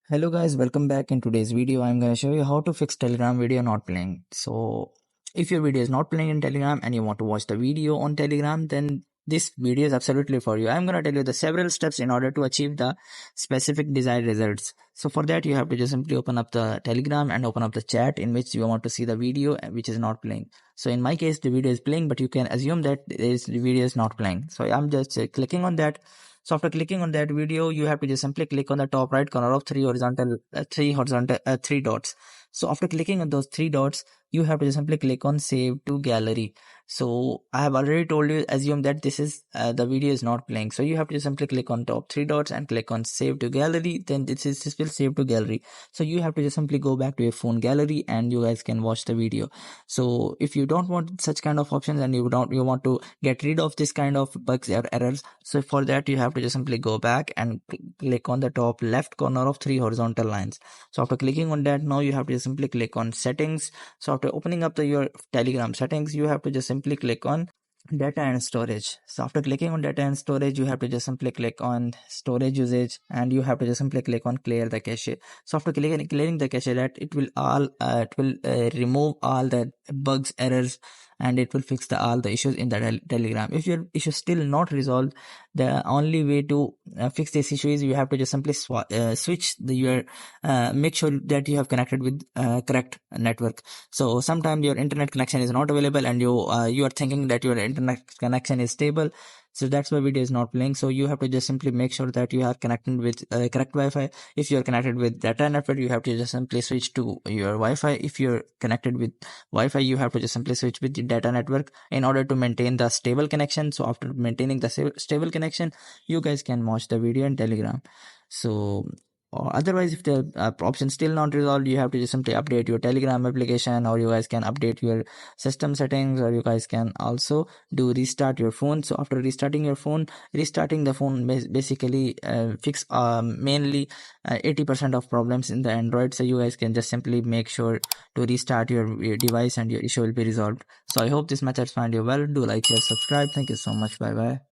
Hello guys, welcome back. In today's video I'm going to show you how to fix Telegram video not playing. So if your video is not playing in Telegram and you want to watch the video on Telegram, then this video is absolutely for you. I'm going to tell you the several steps in order to achieve the specific desired results. So for that you have to just simply open up the Telegram and open up the chat in which you want to see the video which is not playing. So in my case the video is playing, but you can assume that the video is not playing. So I'm just clicking on that. So after clicking on that video, you have to just simply click on the top right corner of three dots. So after clicking on those three dots, you have to just simply click on save to gallery. So I have already told you, assume that this is the video is not playing. So you have to just simply click on top three dots and click on save to gallery. Then this will save to gallery. So you have to just simply go back to your phone gallery and you guys can watch the video. So if you don't want such kind of options and you want to get rid of this kind of bugs or errors, so for that you have to just simply go back and click on the top left corner of three horizontal lines. So after clicking on that, now you have to just simply click on settings. So after opening up your Telegram settings, you have to just simply click on data and storage. So after clicking on data and storage, you have to just simply click on storage usage and you have to just simply click on clear the cache. So after clearing the cache, that it will remove all the bugs, errors, and it will fix all the issues in the Telegram. If your issue is still not resolved, the only way to fix this issue is you have to just simply switch make sure that you have connected with correct network. So sometimes your internet connection is not available and you are thinking that your internet connection is stable, so that's why video is not playing. So you have to just simply make sure that you are connected with correct Wi-Fi. If you are connected with data network, you have to just simply switch to your Wi-Fi. If you're connected with Wi-Fi, you have to just simply switch with the data network in order to maintain the stable connection. So after maintaining the stable connection, you guys can watch the video in Telegram. So or otherwise, if the option still not resolved, you have to just simply update your Telegram application, or you guys can update your system settings, or you guys can also do restart your phone. So after restarting the phone basically fix mainly 80% of problems in the Android. So you guys can just simply make sure to restart your device and your issue will be resolved. So I hope this method find you well. Do like, share, subscribe. Thank you so much. Bye bye.